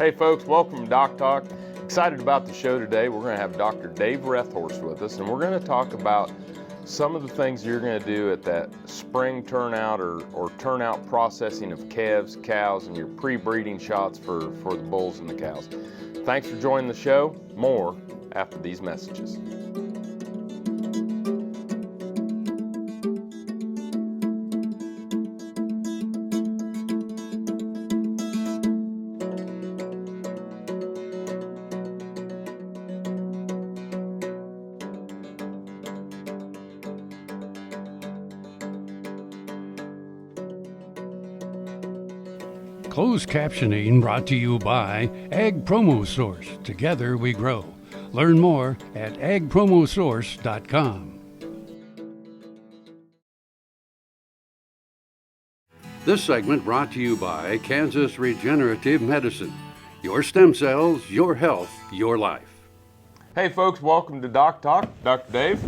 Hey folks, welcome to DocTalk. Excited about the show today. We're going to have Dr. Dave Rethorst with us, and we're going to talk about some of the things you're going to do at that spring turnout or turnout processing of calves, cows, and your pre-breeding shots for the bulls and the cows. Thanks for joining the show. More after these messages. Closed captioning brought to you by Ag Promo Source. Together we grow. Learn more at agpromosource.com. This segment brought to you by Kansas Regenerative Medicine. Your stem cells, your health, your life. Hey folks, welcome to DocTalk. Dr. Dave.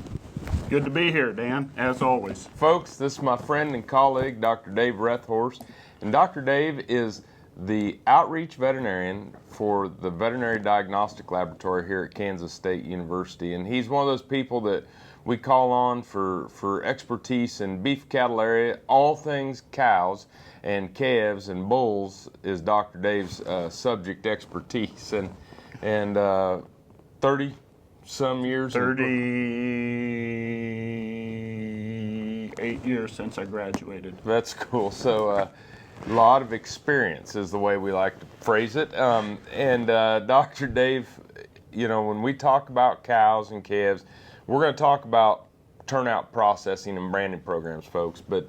Good to be here, Dan, as always. Folks, this is my friend and colleague, Dr. Dave Rethorst. And Dr. Dave is the outreach veterinarian for the Veterinary Diagnostic Laboratory here at Kansas State University. And he's one of those people that we call on for expertise in beef cattle area. All things cows and calves and bulls is Dr. Dave's subject expertise. And 30 some years. 38 years since I graduated. That's cool. So a lot of experience is the way we like to phrase it. Dr. Dave, you know, when we talk about cows and calves, we're going to talk about turnout processing and branding programs, folks. But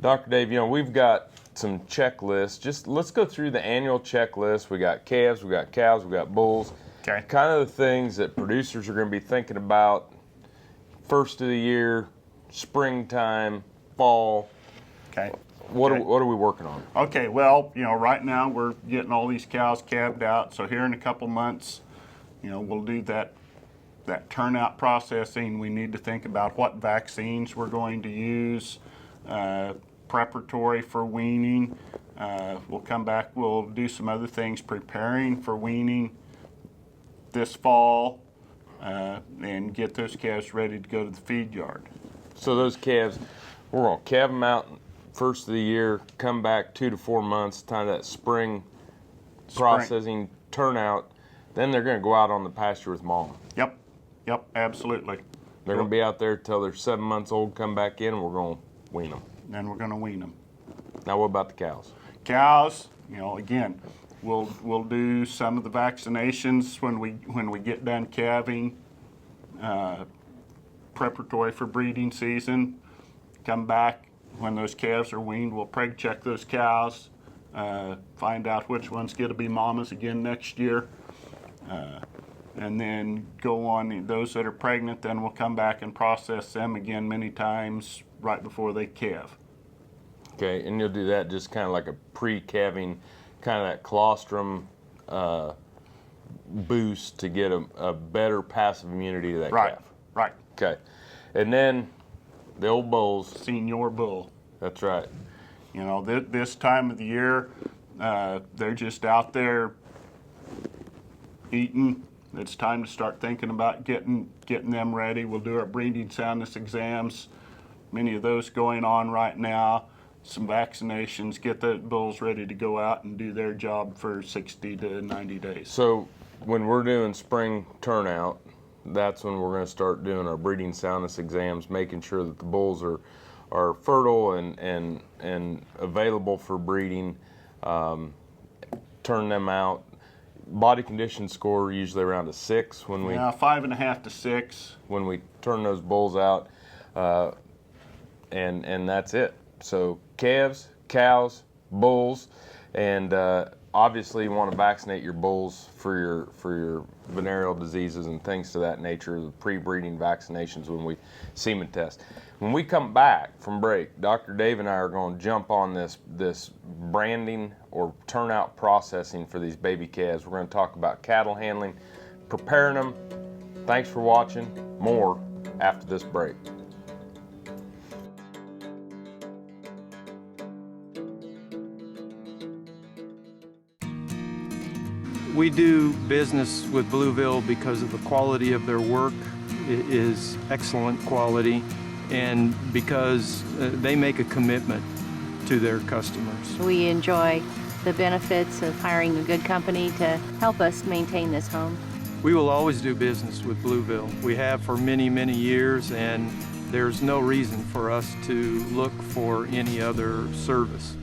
Dr. Dave, you know, we've got some checklists. Just let's go through the annual checklist. We got calves, we got cows, we got bulls. Okay. Kind of the things that producers are going to be thinking about first of the year, springtime, fall. Okay. What are we working on? Okay, well, you know, right now we're getting all these cows calved out. So here in a couple months, you know, we'll do that turnout processing. We need to think about what vaccines we're going to use, preparatory for weaning. We'll come back, we'll do some other things preparing for weaning this fall, and get those calves ready to go to the feed yard. So those calves, we're going to calve them out first of the year, come back 2 to 4 months, time that spring processing turnout, then they're going to go out on the pasture with mom. Yep, absolutely. They're going to be out there till they're 7 months old, come back in, and we're going to wean them. Then we're going to wean them. Now what about the cows? Cows, you know, again, we'll do some of the vaccinations when we get done calving, preparatory for breeding season. Come back when those calves are weaned, we'll preg check those cows, find out which ones get to be mamas again next year, and then go on those that are pregnant. Then we'll come back and process them again many times right before they calve. Okay, and you'll do that just kind of like a pre-calving, kind of that colostrum boost to get a better passive immunity to that calf. Right. Okay, and then the old bulls. Senior bull. That's right. You know, this time of the year, they're just out there eating. It's time to start thinking about getting them ready. We'll do our breeding soundness exams. Many of those going on right now. Some vaccinations, get the bulls ready to go out and do their job for 60 to 90 days. So when we're doing spring turnout, that's when we're going to start doing our breeding soundness exams, making sure that the bulls are fertile and available for breeding. Turn them out. Body condition score usually around a 6 when we 5.5 to 6 when we turn those bulls out, and that's it. So calves, cows, bulls, and obviously you want to vaccinate your bulls for your venereal diseases and things to that nature, the pre-breeding vaccinations when we semen test. When we come back from break, Dr. Dave and I are going to jump on this branding or turnout processing for these baby calves. We're going to talk about cattle handling, preparing them. Thanks for watching. More after this break. We do business with Blueville because of the quality of their work. It is excellent quality, and because they make a commitment to their customers. We enjoy the benefits of hiring a good company to help us maintain this home. We will always do business with Blueville. We have for many, many years, and there's no reason for us to look for any other service.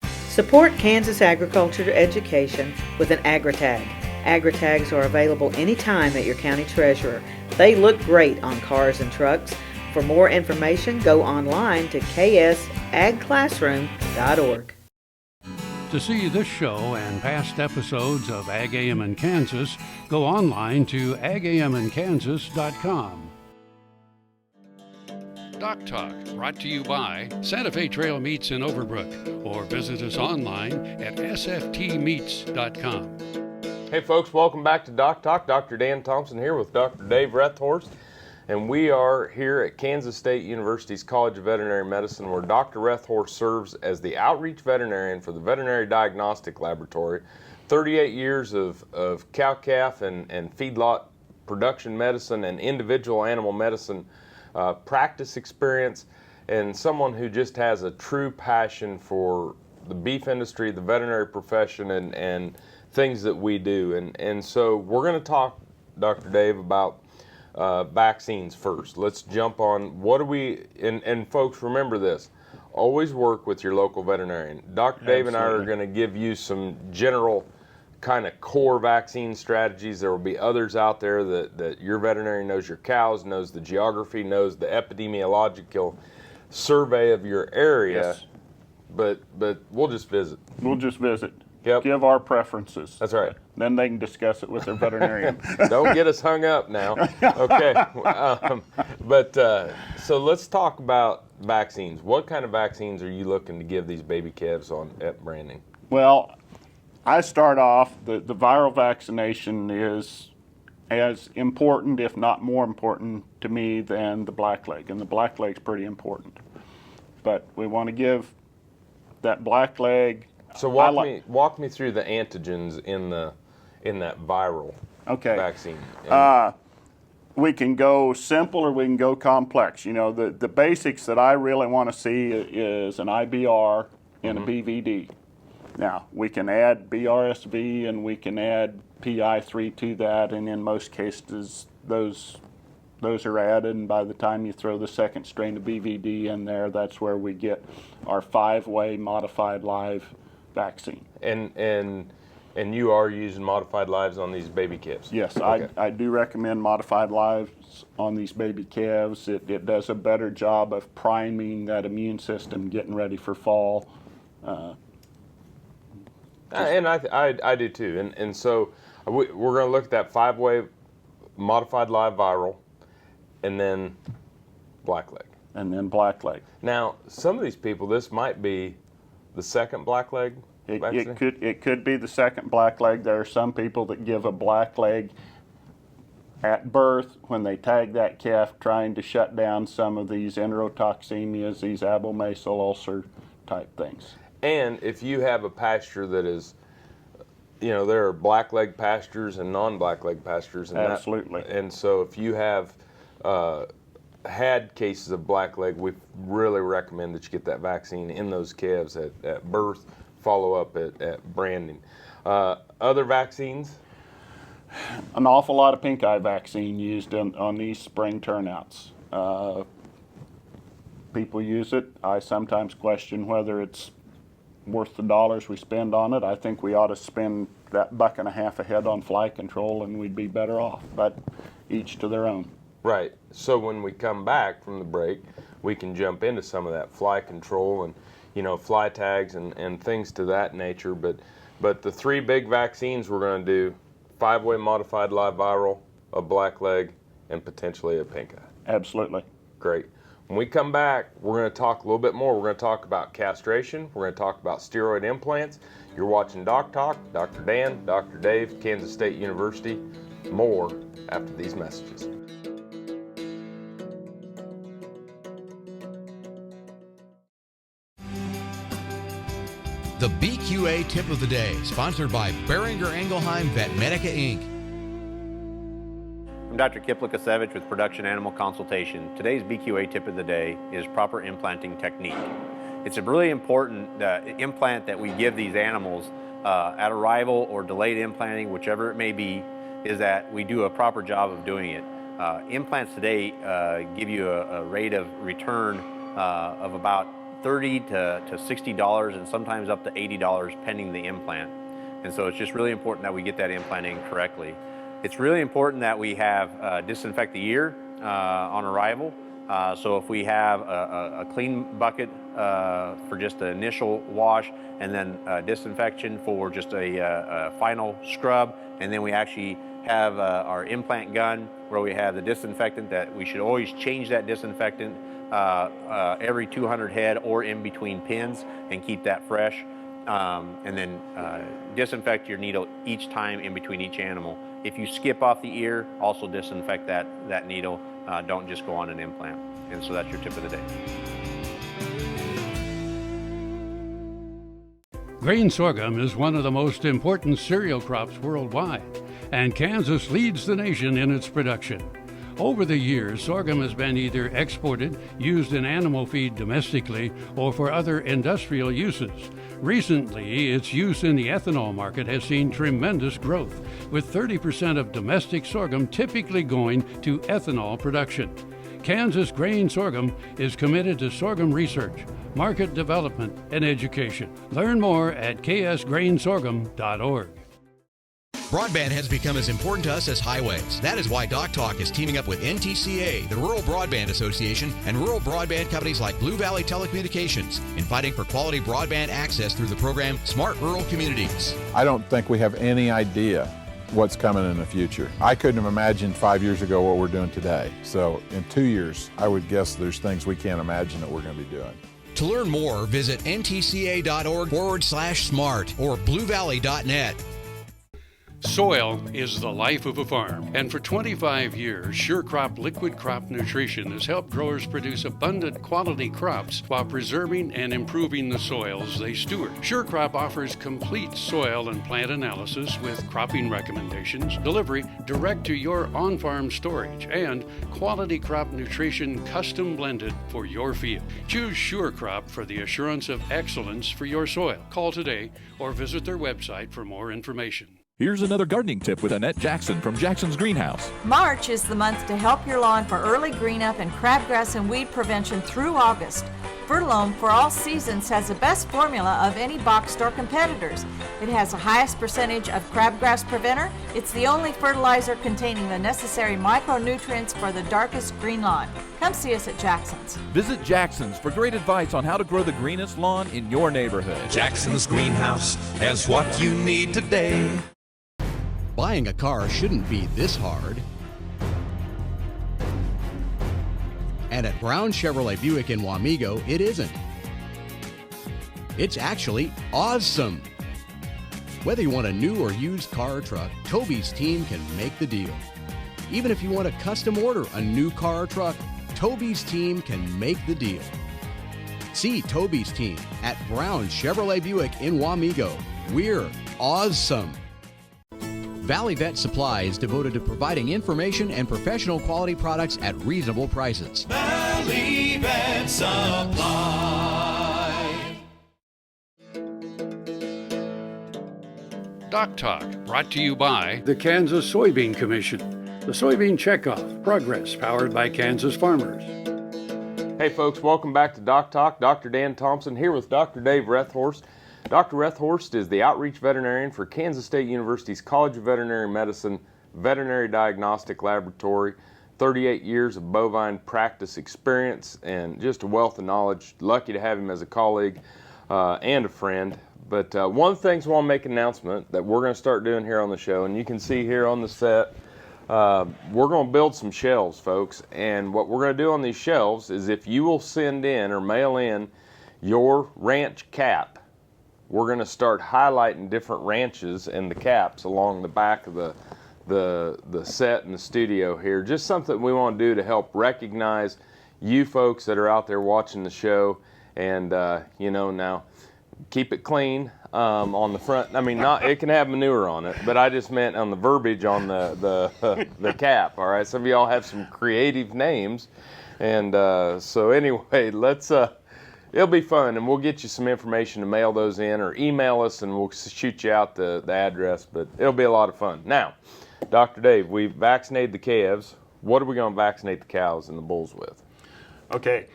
Support Kansas agriculture education with an AgriTag. AgriTags are available anytime at your county treasurer. They look great on cars and trucks. For more information, go online to ksagclassroom.org. To see this show and past episodes of Ag AM in Kansas, go online to agaminkansas.com. DocTalk, brought to you by Santa Fe Trail Meats in Overbrook, or visit us online at sftmeats.com. Hey folks, welcome back to DocTalk. Dr. Dan Thomson here with Dr. Dave Rethorst, and we are here at Kansas State University's College of Veterinary Medicine, where Dr. Rethorst serves as the outreach veterinarian for the Veterinary Diagnostic Laboratory. 38 years of cow-calf and feedlot production medicine and individual animal medicine practice experience, and someone who just has a true passion for the beef industry, the veterinary profession, and things that we do. And so we're going to talk, Dr. Dave, about vaccines first. Let's jump on what do we, and folks, remember this, always work with your local veterinarian. Dr. Dave and I are going to give you some general kind of core vaccine strategies. There will be others out there that your veterinarian knows your cows, knows the geography, knows the epidemiological survey of your area. Yes. But we'll just visit. We'll just visit. Yep. Give our preferences. That's right. Then they can discuss it with their veterinarian. Don't get us hung up now. Okay. So let's talk about vaccines. What kind of vaccines are you looking to give these baby calves at branding? Well, I start off, the viral vaccination is as important, if not more important to me than the blackleg, and the blackleg's pretty important. But we want to give that blackleg. So walk me through the antigens in that viral vaccine. We can go simple or we can go complex. You know, the basics that I really want to see is an IBR and a BVD. Now, we can add BRSV and we can add PI3 to that, and in most cases those are added, and by the time you throw the second strain of BVD in there, that's where we get our 5-way modified live vaccine. And you are using modified lives on these baby calves? Yes, okay. I do recommend modified lives on these baby calves. It does a better job of priming that immune system, getting ready for fall. And I do too. And so we're going to look at that 5-way modified live viral, and then blackleg. And then blackleg. Now, some of these people, this might be the second blackleg vaccine? It could be the second blackleg. There are some people that give a blackleg at birth when they tag that calf, trying to shut down some of these enterotoxemias, these abomasal ulcer type things. And if you have a pasture that is, you know, there are blackleg pastures and non-blackleg pastures. And absolutely. And so if you have had cases of blackleg, we really recommend that you get that vaccine in those calves at birth, follow up at branding. Other vaccines? An awful lot of pink eye vaccine used on these spring turnouts. People use it. I sometimes question whether it's worth the dollars we spend on it. I think we ought to spend that $1.50 a head on fly control and we'd be better off, but each to their own. Right. So when we come back from the break, we can jump into some of that fly control and, you know, fly tags and things to that nature. But the 3 big vaccines we're going to do: 5-way modified live viral, a blackleg, and potentially a pink eye. Absolutely. Great. When we come back, we're going to talk a little bit more. We're going to talk about castration. We're going to talk about steroid implants. You're watching DocTalk. Dr. Dan, Dr. Dave, Kansas State University. More after these messages. The BQA Tip of the Day, sponsored by Beringer Engelheim Vetmedica Inc. I'm Dr. Kip Lukasevich with Production Animal Consultation. Today's BQA Tip of the Day is proper implanting technique. It's a really important implant that we give these animals at arrival or delayed implanting, whichever it may be, is that we do a proper job of doing it. Implants today give you a rate of return of about $30 to $60 and sometimes up to $80 pending the implant. And so it's just really important that we get that implant in correctly. It's really important that we have disinfect the ear on arrival. So if we have a clean bucket for just the initial wash, and then disinfection for just a final scrub, and then we actually have our implant gun where we have the disinfectant that we should always change that disinfectant every 200 head or in between pins and keep that fresh. And then disinfect your needle each time in between each animal. If you skip off the ear, also disinfect that needle. Don't just go on an implant. And so that's your tip of the day. Grain sorghum is one of the most important cereal crops worldwide, and Kansas leads the nation in its production. Over the years, sorghum has been either exported, used in animal feed domestically, or for other industrial uses. Recently, its use in the ethanol market has seen tremendous growth, with 30% of domestic sorghum typically going to ethanol production. Kansas Grain Sorghum is committed to sorghum research, market development, and education. Learn more at ksgrainsorghum.org. Broadband has become as important to us as highways. That is why DocTalk is teaming up with NTCA, the Rural Broadband Association, and rural broadband companies like Blue Valley Telecommunications in fighting for quality broadband access through the program Smart Rural Communities. I don't think we have any idea what's coming in the future. I couldn't have imagined 5 years ago what we're doing today. So in 2 years, I would guess there's things we can't imagine that we're going to be doing. To learn more, visit ntca.org/smart or bluevalley.net. Soil is the life of a farm, and for 25 years, SureCrop Liquid Crop Nutrition has helped growers produce abundant quality crops while preserving and improving the soils they steward. SureCrop offers complete soil and plant analysis with cropping recommendations, delivery direct to your on-farm storage, and quality crop nutrition custom blended for your field. Choose SureCrop for the assurance of excellence for your soil. Call today or visit their website for more information. Here's another gardening tip with Annette Jackson from Jackson's Greenhouse. March is the month to help your lawn for early green up and crabgrass and weed prevention through August. Fertilome for all seasons has the best formula of any box store competitors. It has the highest percentage of crabgrass preventer. It's the only fertilizer containing the necessary micronutrients for the darkest green lawn. Come see us at Jackson's. Visit Jackson's for great advice on how to grow the greenest lawn in your neighborhood. Jackson's Greenhouse has what you need today. Buying a car shouldn't be this hard. And at Brown Chevrolet Buick in Wamego, it isn't. It's actually awesome. Whether you want a new or used car or truck, Toby's team can make the deal. Even if you want to custom order a new car or truck, Toby's team can make the deal. See Toby's team at Brown Chevrolet Buick in Wamego. We're awesome. Valley Vet Supply is devoted to providing information and professional quality products at reasonable prices. Valley Vet Supply. DocTalk, brought to you by the Kansas Soybean Commission. The Soybean Checkoff, progress powered by Kansas farmers. Hey folks, welcome back to DocTalk. Dr. Dan Thomson here with Dr. Dave Rethorst. Dr. Rethorst is the outreach veterinarian for Kansas State University's College of Veterinary Medicine Veterinary Diagnostic Laboratory. 38 years of bovine practice experience and just a wealth of knowledge. Lucky to have him as a colleague and a friend. But one of the things I want to make an announcement that we're going to start doing here on the show, and you can see here on the set, we're going to build some shelves, folks. And what we're going to do on these shelves is if you will send in or mail in your ranch cap, we're going to start highlighting different ranches and the caps along the back of the set in the studio here. Just something we want to do to help recognize you folks that are out there watching the show. And you know, now keep it clean on the front. I mean, not it can have manure on it, but I just meant on the verbiage on the cap. All right, some of y'all have some creative names, and so anyway, let's. It'll be fun, and we'll get you some information to mail those in, or email us, and we'll shoot you out the address. But it'll be a lot of fun. Now, Dr. Dave, we've vaccinated the calves. What are we going to vaccinate the cows and the bulls with? Okay.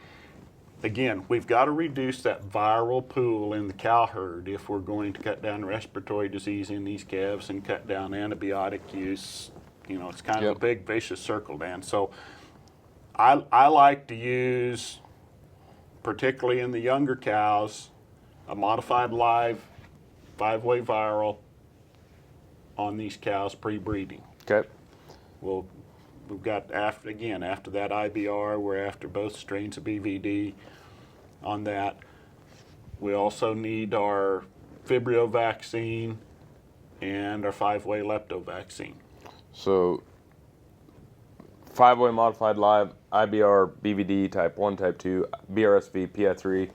Again, we've got to reduce that viral pool in the cow herd if we're going to cut down respiratory disease in these calves and cut down antibiotic use. You know, it's kind of a big vicious circle, Dan. So I like to use, particularly in the younger cows, a modified live 5-way viral on these cows pre-breeding. Okay. We've got, after that IBR, we're after both strains of BVD on that. We also need our Vibrio vaccine and our 5-way lepto vaccine. So 5-way modified live, IBR, BVD, type 1, type 2, BRSV, PI3,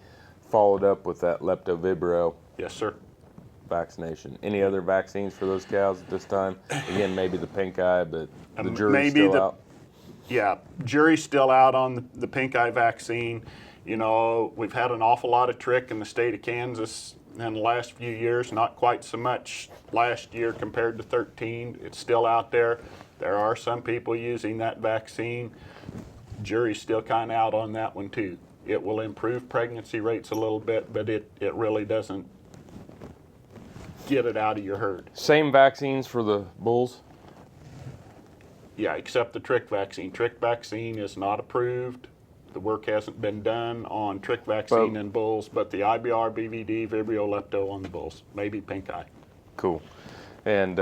followed up with that lepto Vibrio. Yes, sir. Vaccination. Any other vaccines for those cows at this time? Again, maybe the pink eye, but the jury's still out. Yeah, jury's still out on the pink eye vaccine. You know, we've had an awful lot of trick in the state of Kansas in the last few years, not quite so much last year compared to 13. It's still out there. There are some people using that vaccine. Jury's still kind of out on that one too. It will improve pregnancy rates a little bit, but it really doesn't get it out of your herd. Same vaccines for the bulls? Yeah, except the trick vaccine. Trick vaccine is not approved. The work hasn't been done on trick vaccine in bulls, but the IBR, BVD, Vibrio, lepto on the bulls, maybe pink eye. Cool. And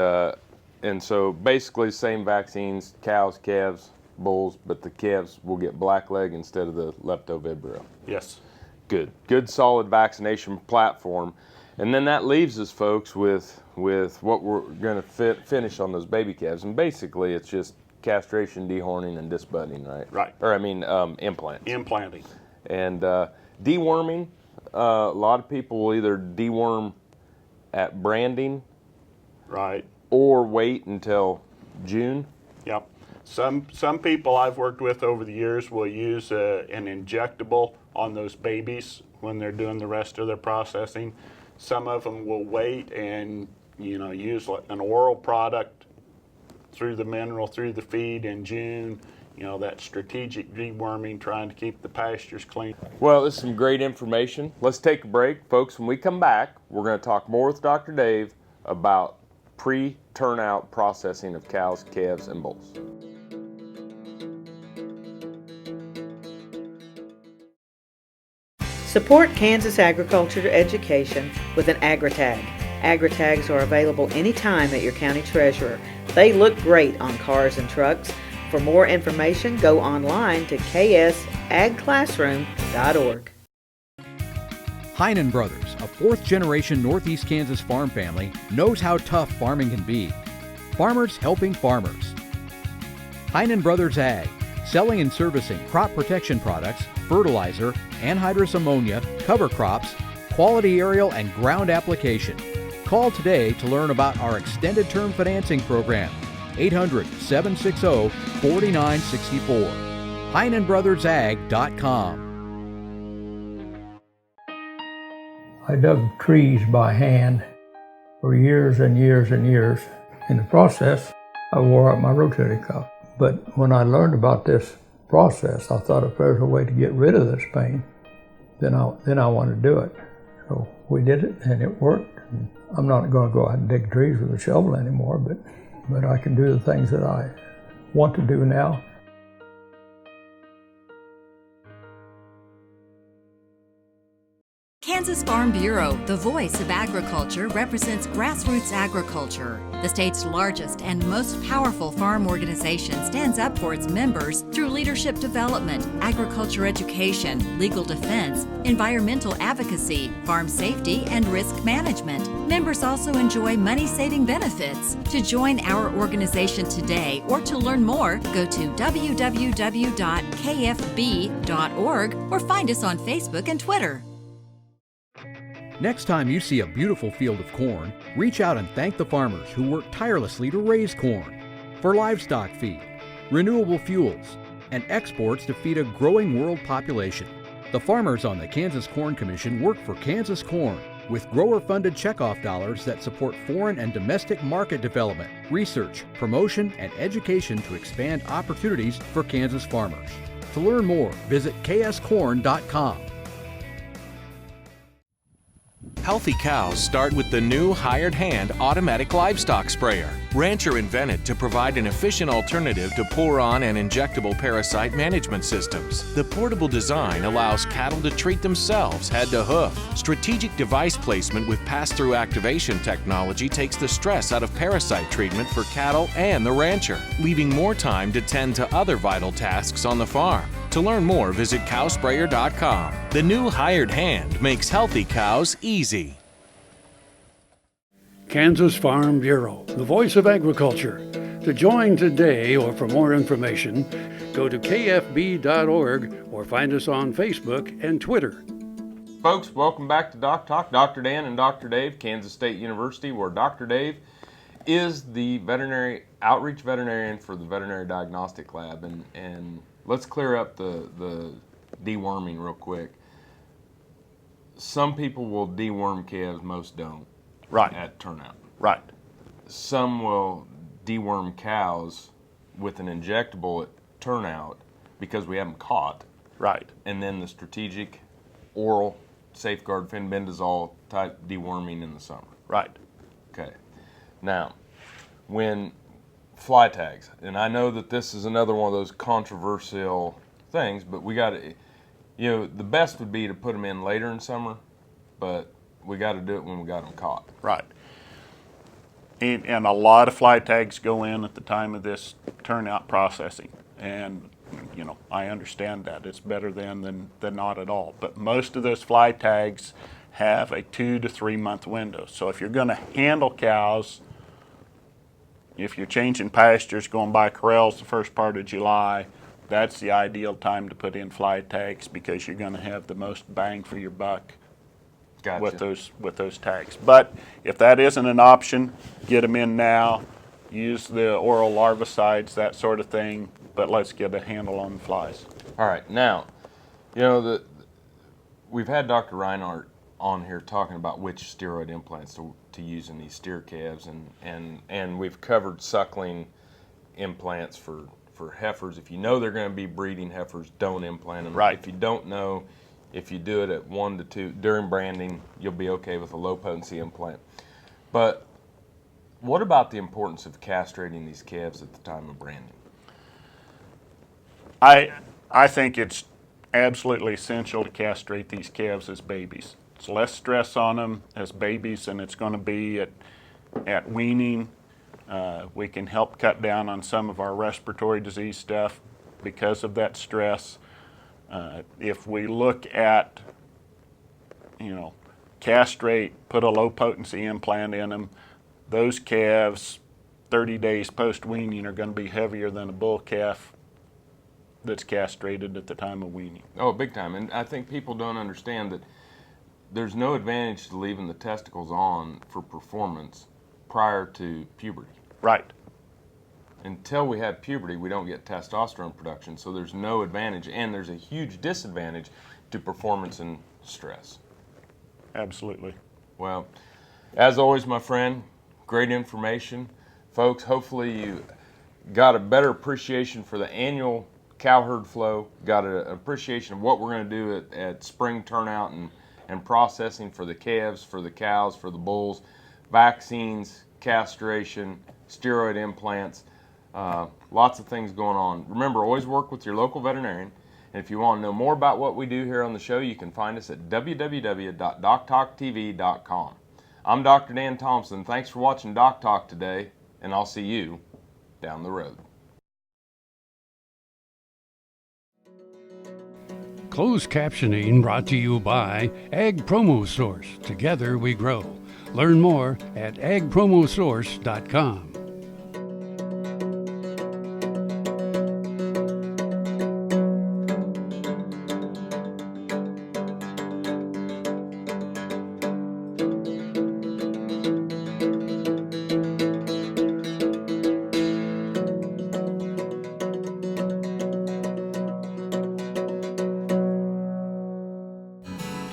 so basically same vaccines, cows, calves, bulls, but the calves will get blackleg instead of the lepto Vibrio. Yes. Good solid vaccination platform. And then that leaves us, folks, with what we're going to finish on those baby calves. And basically, it's just castration, dehorning, and disbudding, right? Right. Or, I mean, implants. Implanting. And deworming, a lot of people will either deworm at branding. Right. Or wait until June. Yep. Some people I've worked with over the years will use an injectable on those babies when they're doing the rest of their processing. Some of them will wait and, you know, use like an oral product through the mineral, through the feed in June. You know, that strategic deworming, trying to keep the pastures clean. Well, this is some great information. Let's take a break, folks. When we come back, we're going to talk more with Dr. Dave about pre-turnout processing of cows, calves, and bulls. Support Kansas agriculture education with an AgriTag. AgriTags are available anytime at your county treasurer. They look great on cars and trucks. For more information, go online to ksagclassroom.org. Heinen Brothers, a fourth-generation Northeast Kansas farm family, knows how tough farming can be. Farmers helping farmers. Heinen Brothers Ag, selling and servicing crop protection products, fertilizer, anhydrous ammonia, cover crops, quality aerial and ground application. Call today to learn about our extended term financing program. 800-760-4964. HeinenBrothersAg.com. I dug trees by hand for years and years and years. In the process, I wore out my rotator cuff. But when I learned about this process, I thought if there's a way to get rid of this pain, then I want to do it. So we did it, and it worked. And I'm not going to go out and dig trees with a shovel anymore, but I can do the things that I want to do now. Kansas Farm Bureau, the voice of agriculture, represents grassroots agriculture. The state's largest and most powerful farm organization stands up for its members through leadership development, agriculture education, legal defense, environmental advocacy, farm safety, and risk management. Members also enjoy money-saving benefits. To join our organization today or to learn more, go to www.kfb.org or find us on Facebook and Twitter. Next time you see a beautiful field of corn, reach out and thank the farmers who work tirelessly to raise corn for livestock feed, renewable fuels, and exports to feed a growing world population. The farmers on the Kansas Corn Commission work for Kansas Corn with grower-funded checkoff dollars that support foreign and domestic market development, research, promotion, and education to expand opportunities for Kansas farmers. To learn more, visit kscorn.com. Healthy cows start with the new Hired Hand automatic livestock sprayer. Rancher invented to provide an efficient alternative to pour-on and injectable parasite management systems. The portable design allows cattle to treat themselves head to hoof. Strategic device placement with pass-through activation technology takes the stress out of parasite treatment for cattle and the rancher, leaving more time to tend to other vital tasks on the farm. To learn more, visit cowsprayer.com. The new Hired Hand makes healthy cows easy. Kansas Farm Bureau, the voice of agriculture. To join today or for more information, go to kfb.org or find us on Facebook and Twitter. Folks, welcome back to DocTalk. Dr. Dan and Dr. Dave, Kansas State University, where Dr. Dave is the veterinary outreach veterinarian for the Veterinary Diagnostic Lab. And let's clear up the deworming real quick. Some people will deworm calves, most don't. Right. At Turnout. Right. Some will deworm cows with an injectable at Turnout because we haven't caught. Right. And then the strategic oral safeguard fenbendazole type deworming in the summer. Right. Okay. Now, when fly tags, and I know that this is another one of those controversial things, but we got to, the best would be to put them in later in summer, but we got to do it when we got them caught. Right. And a lot of fly tags go in at the time of this turnout processing. And, I understand that. It's better than not at all. But most of those fly tags have a 2 to 3 month window. So if you're going to handle cows, if you're changing pastures, going by corrals the first part of July, that's the ideal time to put in fly tags because you're going to have the most bang for your buck. Gotcha. with those tags. But if that isn't an option, get them in now. Use the oral larvicides, that sort of thing. But let's get a handle on the flies. All right. Now, we've had Dr. Reinhardt on here talking about which steroid implants to use in these steer calves, and we've covered suckling implants for heifers. If you know they're going to be breeding heifers, don't implant them. Right. If you don't know, if you do it at 1 to 2 during branding, you'll be okay with a low potency implant. But what about the importance of castrating these calves at the time of branding? I think it's absolutely essential to castrate these calves as babies. It's less stress on them as babies than it's going to be at weaning. We can help cut down on some of our respiratory disease stuff because of that stress. If we look at, castrate, put a low potency implant in them, those calves 30 days post weaning are going to be heavier than a bull calf that's castrated at the time of weaning. Oh, big time. And I think people don't understand that there's no advantage to leaving the testicles on for performance prior to puberty. Right. Until we have puberty, we don't get testosterone production, so there's no advantage, and there's a huge disadvantage to performance and stress. Absolutely. Well, as always, my friend, great information. Folks, hopefully you got a better appreciation for the annual cow herd flow, got an appreciation of what we're going to do at spring turnout and processing for the calves, for the cows, for the bulls, vaccines, castration, steroid implants, lots of things going on. Remember, always work with your local veterinarian. And if you want to know more about what we do here on the show, you can find us at www.doctalktv.com. I'm Dr. Dan Thomson. Thanks for watching DocTalk today, and I'll see you down the road. Closed captioning brought to you by Ag Promo Source. Together we grow. Learn more at agpromosource.com.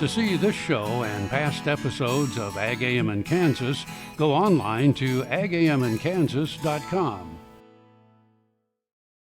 To see this show and past episodes of Ag AM in Kansas, go online to agaminkansas.com.